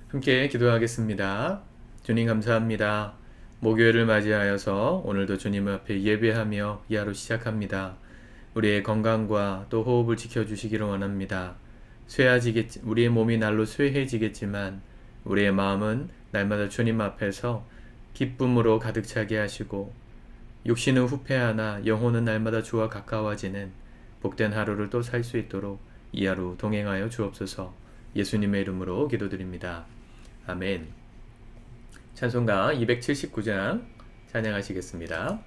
함께 기도하겠습니다. 주님 감사합니다. 목요일을 맞이하여서 오늘도 주님 앞에 예배하며 이 하루 시작합니다. 우리의 건강과 또 호흡을 지켜주시기를 원합니다. 우리의 몸이 날로 쇠해지겠지만 우리의 마음은 날마다 주님 앞에서 기쁨으로 가득 차게 하시고 육신은 후패하나 영혼은 날마다 주와 가까워지는 복된 하루를 또 살 수 있도록 이 하루 동행하여 주옵소서. 예수님의 이름으로 기도드립니다. 아멘. 찬송가 279장 찬양하시겠습니다.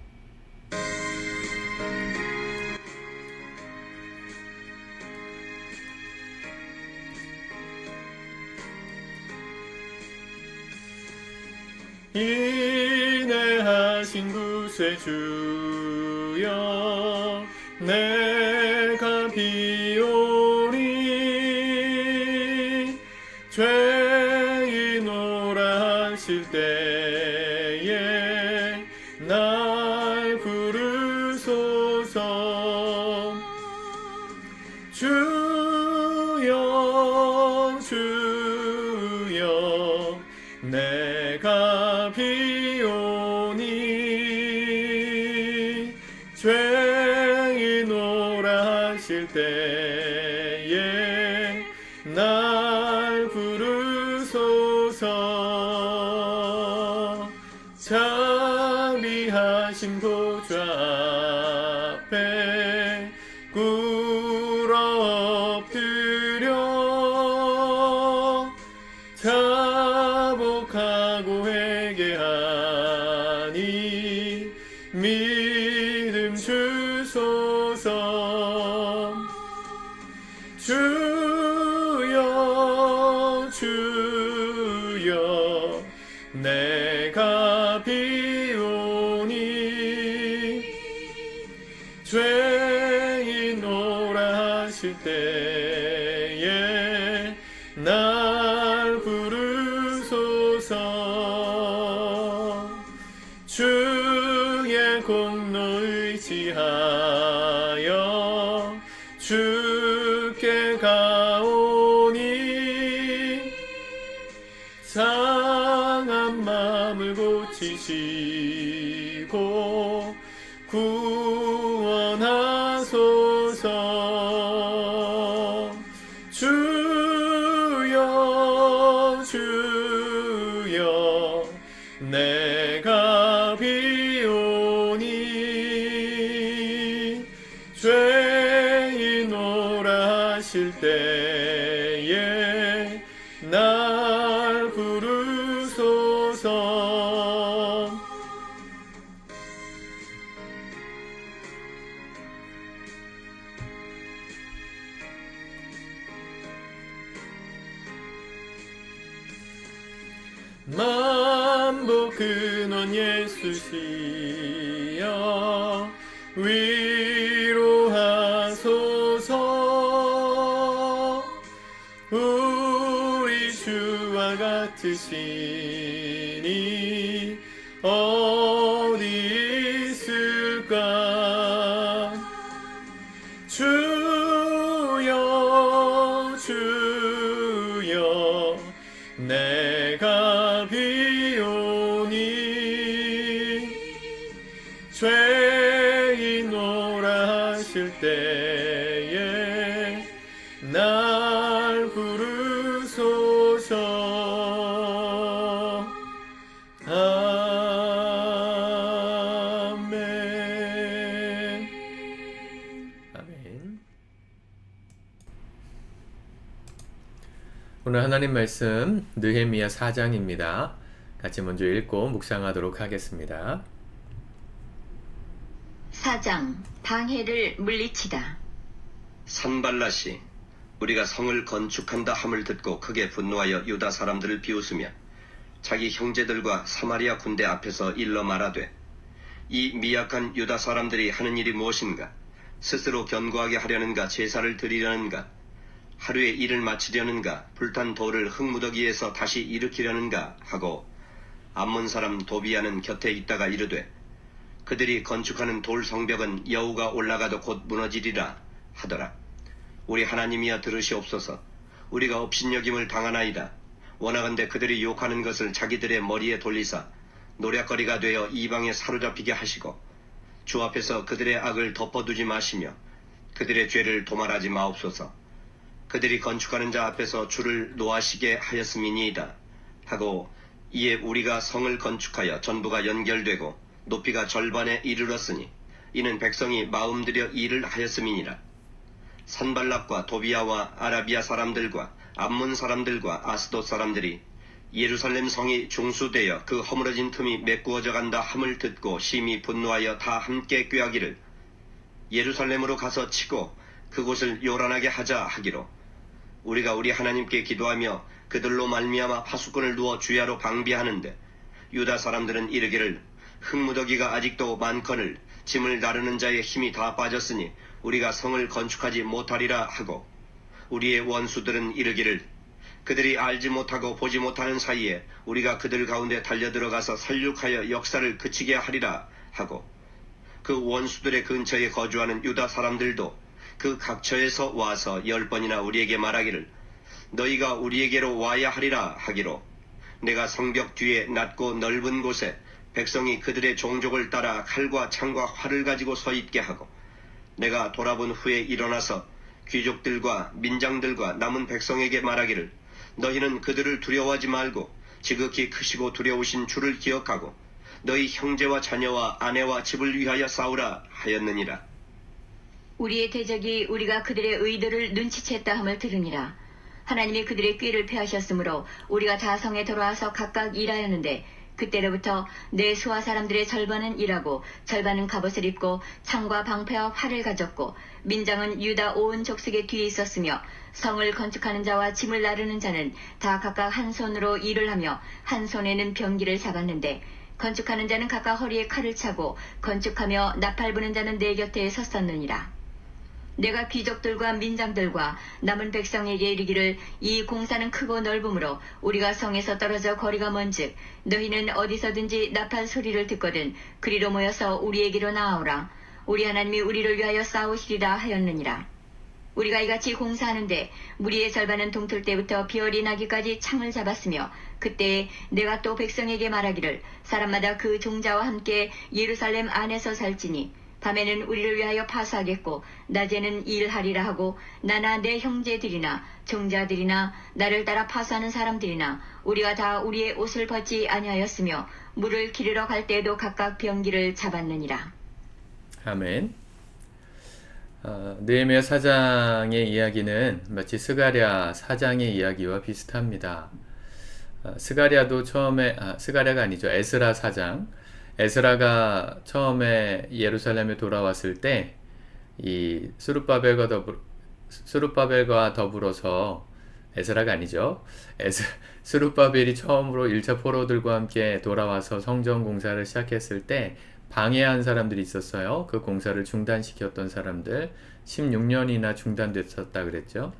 인내하신 구세주여 내가 비오니 죄인오라 하실 때에 날 부르소서. 주여 주여 내가 비오니 죄인오라 하실 때에 날 부르소서. 자비하신 보좌 앞에 꿇어 엎드려 자복하고 회개하니 믿음 주소서. 주여 주여 내가 비오니 죄인오라 하실 때에 날 부르소서. 주의 공로 의지하여 주께 가오니 상한 마음을 고치시고 구원하소서. 주여 주여 내가 비오니 죄인오라 하실 때에 날 부르소서. 만복 근원 예수시여 위로하소서. 우리 주와 같으시니 어디 있을까. 주여 주여 내가 비오니 죄인오라 하실 때에 날 부르소서. 아멘. 아멘. 오늘 하나님 말씀 느헤미야 4장입니다. 같이 먼저 읽고 묵상하도록 하겠습니다. 4장 방해를 물리치다. 산발랏이 우리가 성을 건축한다 함을 듣고 크게 분노하여 유다 사람들을 비웃으며 자기 형제들과 사마리아 군대 앞에서 일러 말하되 이 미약한 유다 사람들이 하는 일이 무엇인가. 스스로 견고하게 하려는가. 제사를 드리려는가. 하루에 일을 마치려는가. 불탄 돌을 흙무더기에서 다시 일으키려는가 하고 암몬 사람 도비아는 곁에 있다가 이르되 그들이 건축하는 돌 성벽은 여우가 올라가도 곧 무너지리라 하더라. 우리 하나님이여 들으시옵소서. 우리가 업신여김을 당하나이다. 원하건대 그들이 욕하는 것을 자기들의 머리에 돌리사 노략거리가 되어 이방에 사로잡히게 하시고 주 앞에서 그들의 악을 덮어두지 마시며 그들의 죄를 도말하지 마옵소서. 그들이 건축하는 자 앞에서 주를 노하시게 하였음이니이다 하고 이에 우리가 성을 건축하여 전부가 연결되고 높이가 절반에 이르렀으니 이는 백성이 마음들여 일을 하였음이니라. 산발락과 도비아와 아라비아 사람들과 암몬 사람들과 아스돗 사람들이 예루살렘 성이 중수되어 그 허물어진 틈이 메꾸어져 간다 함을 듣고 심히 분노하여 다 함께 꾀하기를 예루살렘으로 가서 치고 그곳을 요란하게 하자 하기로 우리가 우리 하나님께 기도하며 그들로 말미암아 파수꾼을 두어 주야로 방비하는데 유다 사람들은 이르기를 흙무더기가 아직도 많거늘 짐을 나르는 자의 힘이 다 빠졌으니 우리가 성을 건축하지 못하리라 하고 우리의 원수들은 이르기를 그들이 알지 못하고 보지 못하는 사이에 우리가 그들 가운데 달려들어가서 살육하여 역사를 그치게 하리라 하고 그 원수들의 근처에 거주하는 유다 사람들도 그 각처에서 와서 10번이나 우리에게 말하기를 너희가 우리에게로 와야 하리라 하기로 내가 성벽 뒤에 낮고 넓은 곳에 백성이 그들의 종족을 따라 칼과 창과 활을 가지고 서 있게 하고 내가 돌아본 후에 일어나서 귀족들과 민장들과 남은 백성에게 말하기를 너희는 그들을 두려워하지 말고 지극히 크시고 두려우신 주를 기억하고 너희 형제와 자녀와 아내와 집을 위하여 싸우라 하였느니라. 우리의 대적이 우리가 그들의 의도를 눈치챘다 함을 들으니라. 하나님이 그들의 꾀를 폐하셨으므로 우리가 다 성에 돌아와서 각각 일하였는데 그때로부터 내 수하 사람들의 절반은 일하고 절반은 갑옷을 입고 창과 방패와 활을 가졌고 민장은 유다 온 족속의 뒤에 있었으며 성을 건축하는 자와 짐을 나르는 자는 다 각각 한 손으로 일을 하며 한 손에는 병기를 잡았는데 건축하는 자는 각각 허리에 칼을 차고 건축하며 나팔 부는 자는 내 곁에 섰었느니라. 내가 귀족들과 민장들과 남은 백성에게 이르기를 이 공사는 크고 넓으므로 우리가 성에서 떨어져 거리가 먼즉 너희는 어디서든지 나팔 소리를 듣거든 그리로 모여서 우리에게로 나아오라. 우리 하나님이 우리를 위하여 싸우시리라 하였느니라. 우리가 이같이 공사하는데 무리의 절반은 동틀 때부터 비어리 나기까지 창을 잡았으며 그때에 내가 또 백성에게 말하기를 사람마다 그 종자와 함께 예루살렘 안에서 살지니 밤에는 우리를 위하여 파수하겠고 낮에는 일하리라 하고 나나 내 형제들이나 종자들이나 나를 따라 파수하는 사람들이나 우리가 다 우리의 옷을 벗지 아니하였으며 물을 기르러 갈 때에도 각각 병기를 잡았느니라. 아멘. 느헤미야 4장의 이야기는 마치 스가랴 4장의 이야기와 비슷합니다. 스가랴도 처음에 스가랴가 아니죠. 에스라 4장. 에스라가 처음에 예루살렘에 돌아왔을 때 이 스룹바벨과 더불어서 에스라가 아니죠. 스룹바벨이 처음으로 1차 포로들과 함께 돌아와서 성전 공사를 시작했을 때 방해한 사람들이 있었어요. 그 공사를 중단시켰던 사람들 16년이나 중단됐었다 그랬죠.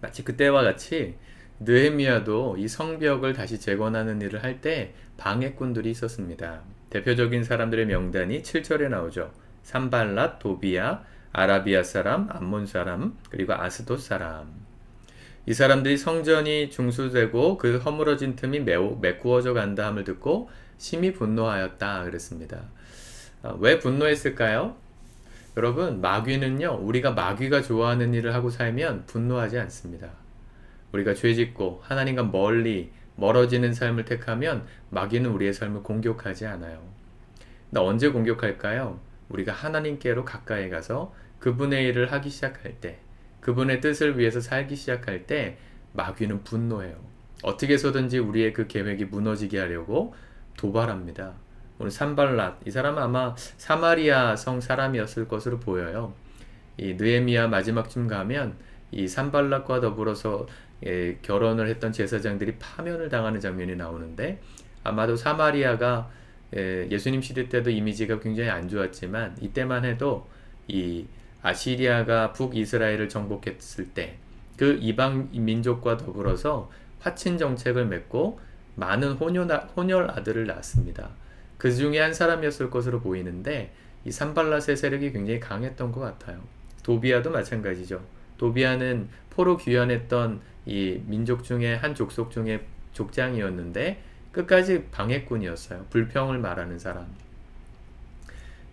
마치 그때와 같이 느헤미야도 이 성벽을 다시 재건하는 일을 할 때 방해꾼들이 있었습니다. 대표적인 사람들의 명단이 7절에 나오죠. 산발랏, 도비야, 아라비아 사람, 암몬 사람, 그리고 아스돗 사람. 이 사람들이 성전이 중수되고 그 허물어진 틈이 매우 메꾸어져 간다 함을 듣고 심히 분노하였다 그랬습니다. 왜 분노했을까요? 여러분, 마귀는요, 우리가 마귀가 좋아하는 일을 하고 살면 분노하지 않습니다. 우리가 죄짓고 하나님과 멀어지는 삶을 택하면 마귀는 우리의 삶을 공격하지 않아요. 근데 언제 공격할까요? 우리가 하나님께로 가까이 가서 그분의 일을 하기 시작할 때, 그분의 뜻을 위해서 살기 시작할 때 마귀는 분노해요. 어떻게 해서든지 우리의 그 계획이 무너지게 하려고 도발합니다. 오늘 산발랏, 이 사람은 아마 사마리아 성 사람이었을 것으로 보여요. 이 느헤미야 마지막쯤 가면 이 산발랏과 더불어서 결혼을 했던 제사장들이 파면을 당하는 장면이 나오는데 아마도 사마리아가 예수님 시대 때도 이미지가 굉장히 안 좋았지만 이때만 해도 이 아시리아가 북이스라엘을 정복했을 때 그 이방 민족과 더불어서 화친 정책을 맺고 많은 혼혈 아들을 낳았습니다. 그 중에 한 사람이었을 것으로 보이는데 이 산발랏의 세력이 굉장히 강했던 것 같아요. 도비아도 마찬가지죠. 도비아는 포로 귀환했던 이 민족 중에 한 족속 중에 족장이었는데 끝까지 방해꾼이었어요. 불평을 말하는 사람.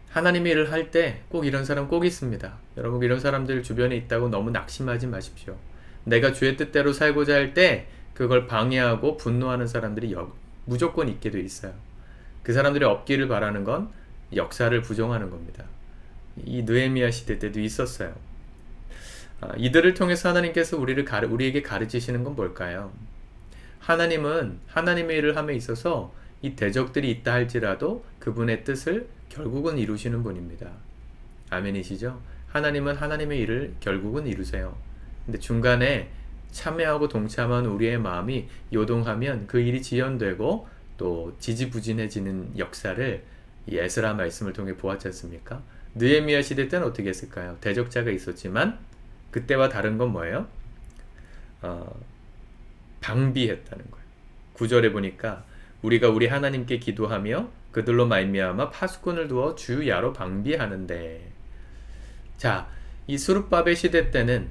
하나님의 일을 할 때 꼭 이런 사람 꼭 있습니다. 여러분 이런 사람들 주변에 있다고 너무 낙심하지 마십시오. 내가 주의 뜻대로 살고자 할 때 그걸 방해하고 분노하는 사람들이 무조건 있게 돼 있어요. 그 사람들이 없기를 바라는 건 역사를 부정하는 겁니다. 이 느헤미야 시대 때도 있었어요. 이들을 통해서 하나님께서 우리에게 가르치시는 건 뭘까요? 하나님은 하나님의 일을 함에 있어서 이 대적들이 있다 할지라도 그분의 뜻을 결국은 이루시는 분입니다. 아멘이시죠? 하나님은 하나님의 일을 결국은 이루세요. 근데 중간에 참여하고 동참한 우리의 마음이 요동하면 그 일이 지연되고 또 지지부진해지는 역사를 이 에스라 말씀을 통해 보았지 않습니까? 느헤미야 시대 때는 어떻게 했을까요? 대적자가 있었지만 그때와 다른 건 뭐예요? 방비했다는 거예요. 9절에 보니까 우리가 우리 하나님께 기도하며 그들로 말미암아 파수꾼을 두어 주야로 방비하는데, 자, 이 스룹바벨 시대 때는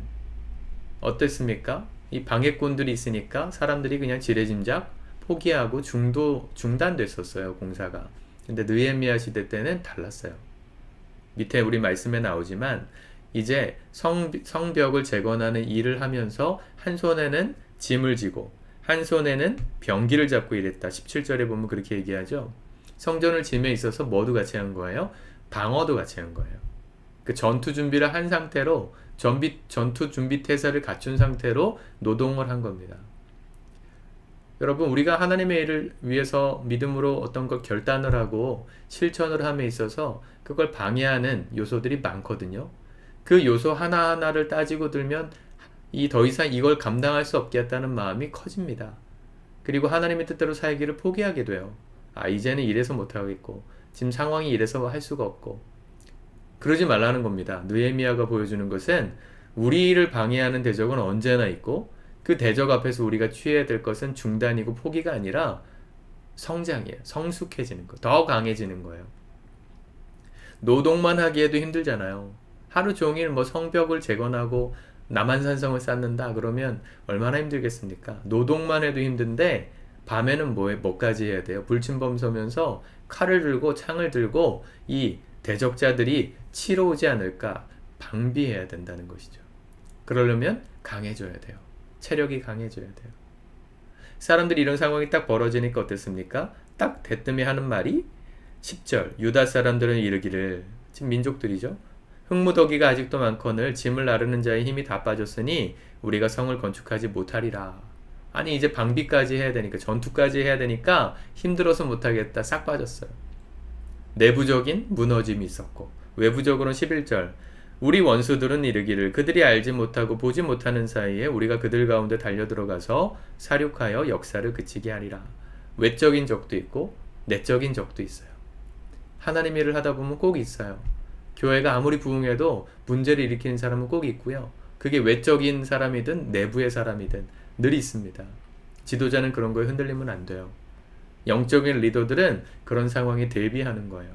어땠습니까? 이 방해꾼들이 있으니까 사람들이 그냥 지레짐작 포기하고 중단됐었어요, 공사가. 근데 느헤미야 시대 때는 달랐어요. 밑에 우리 말씀에 나오지만 이제 성벽을 재건하는 일을 하면서 한 손에는 짐을 지고 한 손에는 병기를 잡고 일했다. 17절에 보면 그렇게 얘기하죠. 성전을 짐에 있어서 뭐도 같이 한 거예요? 방어도 같이 한 거예요. 그 전투 준비를 한 상태로 전투 준비 태세를 갖춘 상태로 노동을 한 겁니다. 여러분 우리가 하나님의 일을 위해서 믿음으로 어떤 걸 결단을 하고 실천을 함에 있어서 그걸 방해하는 요소들이 많거든요. 그 요소 하나하나를 따지고 들면 더 이상 이걸 감당할 수 없겠다는 마음이 커집니다. 그리고 하나님의 뜻대로 살기를 포기하게 돼요. 이제는 이래서 못하겠고 지금 상황이 이래서 할 수가 없고. 그러지 말라는 겁니다. 느헤미야가 보여주는 것은 우리를 방해하는 대적은 언제나 있고 그 대적 앞에서 우리가 취해야 될 것은 중단이고 포기가 아니라 성장이에요. 성숙해지는 거. 더 강해지는 거예요. 노동만 하기에도 힘들잖아요. 하루 종일 성벽을 재건하고 남한산성을 쌓는다 그러면 얼마나 힘들겠습니까? 노동만 해도 힘든데 밤에는 뭐까지 해야 돼요? 불침범 서면서 칼을 들고 창을 들고 이 대적자들이 치러 오지 않을까 방비해야 된다는 것이죠. 그러려면 강해져야 돼요. 체력이 강해져야 돼요. 사람들이 이런 상황이 딱 벌어지니까 어땠습니까? 딱 대뜸에 하는 말이 10절 유다 사람들은 이르기를, 지금 민족들이죠. 흙무더기가 아직도 많거늘 짐을 나르는 자의 힘이 다 빠졌으니 우리가 성을 건축하지 못하리라. 아니 이제 방비까지 해야 되니까 전투까지 해야 되니까 힘들어서 못하겠다. 싹 빠졌어요. 내부적인 무너짐이 있었고 외부적으로는 11절 우리 원수들은 이르기를 그들이 알지 못하고 보지 못하는 사이에 우리가 그들 가운데 달려들어가서 사륙하여 역사를 그치게 하리라. 외적인 적도 있고 내적인 적도 있어요. 하나님 일을 하다 보면 꼭 있어요. 교회가 아무리 부흥해도 문제를 일으키는 사람은 꼭 있고요. 그게 외적인 사람이든 내부의 사람이든 늘 있습니다. 지도자는 그런 거에 흔들리면 안 돼요. 영적인 리더들은 그런 상황에 대비하는 거예요.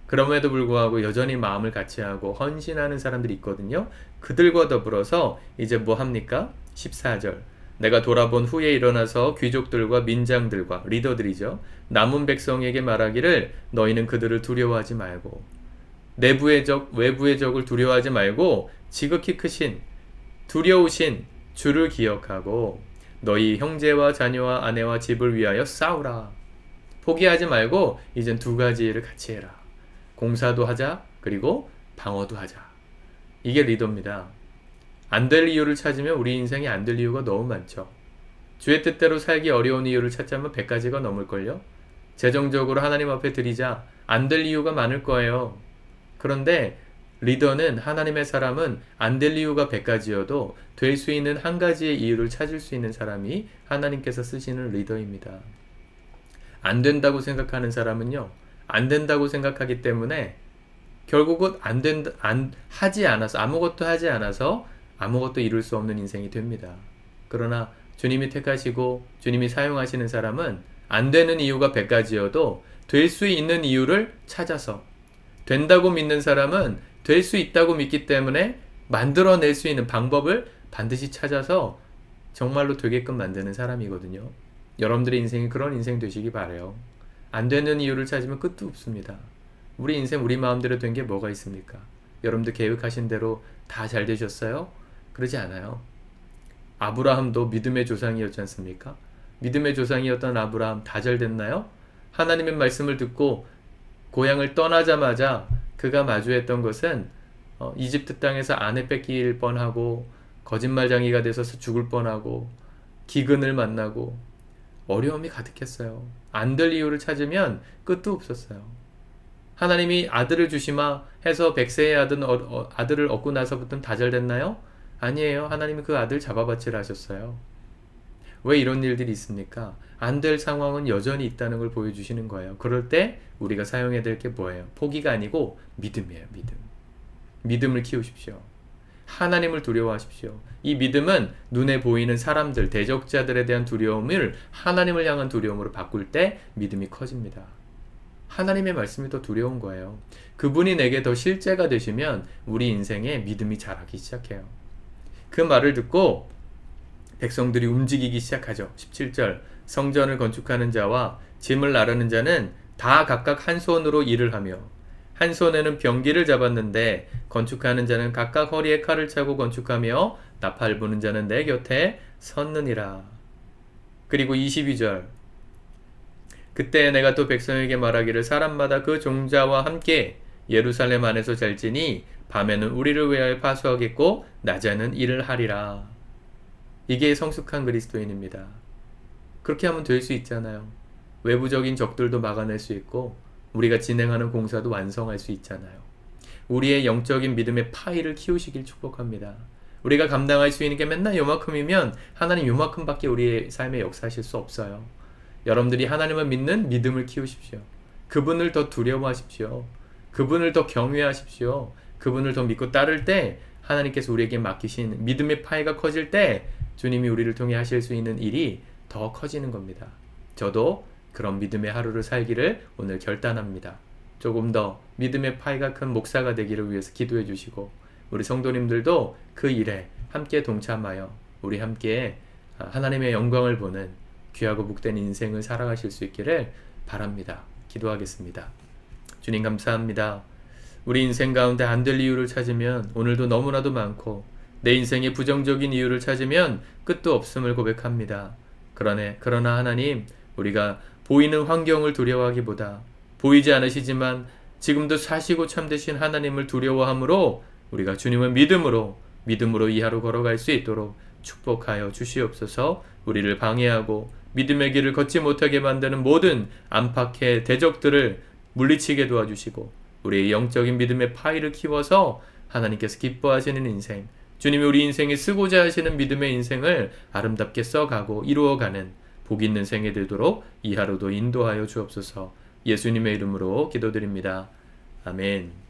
그럼에도 불구하고 여전히 마음을 같이하고 헌신하는 사람들이 있거든요. 그들과 더불어서 이제 뭐 합니까? 14절 내가 돌아본 후에 일어나서 귀족들과 민장들과 리더들이죠. 남은 백성에게 말하기를 너희는 그들을 두려워하지 말고 내부의 적, 외부의 적을 두려워하지 말고 지극히 크신 두려우신 주를 기억하고 너희 형제와 자녀와 아내와 집을 위하여 싸우라. 포기하지 말고 이젠 두 가지 일을 같이 해라. 공사도 하자. 그리고 방어도 하자. 이게 리더입니다. 안 될 이유를 찾으면 우리 인생이 안 될 이유가 너무 많죠. 주의 뜻대로 살기 어려운 이유를 찾자면 100가지가 넘을걸요. 재정적으로 하나님 앞에 드리자. 안 될 이유가 많을 거예요. 그런데 리더는 하나님의 사람은 안 될 이유가 100가지여도 될 수 있는 한 가지의 이유를 찾을 수 있는 사람이 하나님께서 쓰시는 리더입니다. 안 된다고 생각하는 사람은요. 안 된다고 생각하기 때문에 결국은 하지 않아서 아무것도 하지 않아서 아무것도 이룰 수 없는 인생이 됩니다. 그러나 주님이 택하시고 주님이 사용하시는 사람은 안 되는 이유가 100가지여도 될 수 있는 이유를 찾아서 된다고 믿는 사람은 될 수 있다고 믿기 때문에 만들어낼 수 있는 방법을 반드시 찾아서 정말로 되게끔 만드는 사람이거든요. 여러분들의 인생이 그런 인생 되시기 바래요. 안 되는 이유를 찾으면 끝도 없습니다. 우리 인생 우리 마음대로 된 게 뭐가 있습니까? 여러분들 계획하신 대로 다 잘 되셨어요? 그러지 않아요. 아브라함도 믿음의 조상이었지 않습니까? 믿음의 조상이었던 아브라함 다 잘 됐나요? 하나님의 말씀을 듣고 고향을 떠나자마자 그가 마주했던 것은 이집트 땅에서 아내 뺏길 뻔하고 거짓말쟁이가 돼서 죽을 뻔하고 기근을 만나고 어려움이 가득했어요. 안 될 이유를 찾으면 끝도 없었어요. 하나님이 아들을 주시마 해서 백세의 아들을 얻고 나서부터는 다 잘 됐나요? 아니에요. 하나님이 그 아들 잡아바치라 하셨어요. 왜 이런 일들이 있습니까? 안 될 상황은 여전히 있다는 걸 보여주시는 거예요. 그럴 때 우리가 사용해야 될 게 뭐예요? 포기가 아니고 믿음이에요. 믿음. 믿음을 키우십시오. 하나님을 두려워하십시오. 이 믿음은 눈에 보이는 사람들, 대적자들에 대한 두려움을 하나님을 향한 두려움으로 바꿀 때 믿음이 커집니다. 하나님의 말씀이 더 두려운 거예요. 그분이 내게 더 실제가 되시면 우리 인생에 믿음이 자라기 시작해요. 그 말을 듣고 백성들이 움직이기 시작하죠. 17절 성전을 건축하는 자와 짐을 나르는 자는 다 각각 한 손으로 일을 하며 한 손에는 병기를 잡았는데 건축하는 자는 각각 허리에 칼을 차고 건축하며 나팔 부는 자는 내 곁에 섰느니라. 그리고 22절 그때 내가 또 백성에게 말하기를 사람마다 그 종자와 함께 예루살렘 안에서 잘지니 밤에는 우리를 위하여 파수하겠고 낮에는 일을 하리라. 이게 성숙한 그리스도인입니다. 그렇게 하면 될 수 있잖아요. 외부적인 적들도 막아낼 수 있고 우리가 진행하는 공사도 완성할 수 있잖아요. 우리의 영적인 믿음의 파이를 키우시길 축복합니다. 우리가 감당할 수 있는 게 맨날 요만큼이면 하나님 요만큼밖에 우리의 삶에 역사하실 수 없어요. 여러분들이 하나님을 믿는 믿음을 키우십시오. 그분을 더 두려워하십시오. 그분을 더 경외하십시오. 그분을 더 믿고 따를 때 하나님께서 우리에게 맡기신 믿음의 파이가 커질 때 주님이 우리를 통해 하실 수 있는 일이 더 커지는 겁니다. 저도 그런 믿음의 하루를 살기를 오늘 결단합니다. 조금 더 믿음의 파이가 큰 목사가 되기를 위해서 기도해 주시고 우리 성도님들도 그 일에 함께 동참하여 우리 함께 하나님의 영광을 보는 귀하고 복된 인생을 살아가실 수 있기를 바랍니다. 기도하겠습니다. 주님 감사합니다. 우리 인생 가운데 안 될 이유를 찾으면 오늘도 너무나도 많고 내 인생에 부정적인 이유를 찾으면 끝도 없음을 고백합니다. 그러나 하나님 우리가 보이는 환경을 두려워하기보다 보이지 않으시지만 지금도 사시고 참되신 하나님을 두려워함으로 우리가 주님을 믿음으로 이 하루 걸어갈 수 있도록 축복하여 주시옵소서. 우리를 방해하고 믿음의 길을 걷지 못하게 만드는 모든 안팎의 대적들을 물리치게 도와주시고 우리의 영적인 믿음의 파이를 키워서 하나님께서 기뻐하시는 인생, 주님이 우리 인생에 쓰고자 하시는 믿음의 인생을 아름답게 써가고 이루어가는 복 있는 생애 되도록 이 하루도 인도하여 주옵소서. 예수님의 이름으로 기도드립니다. 아멘.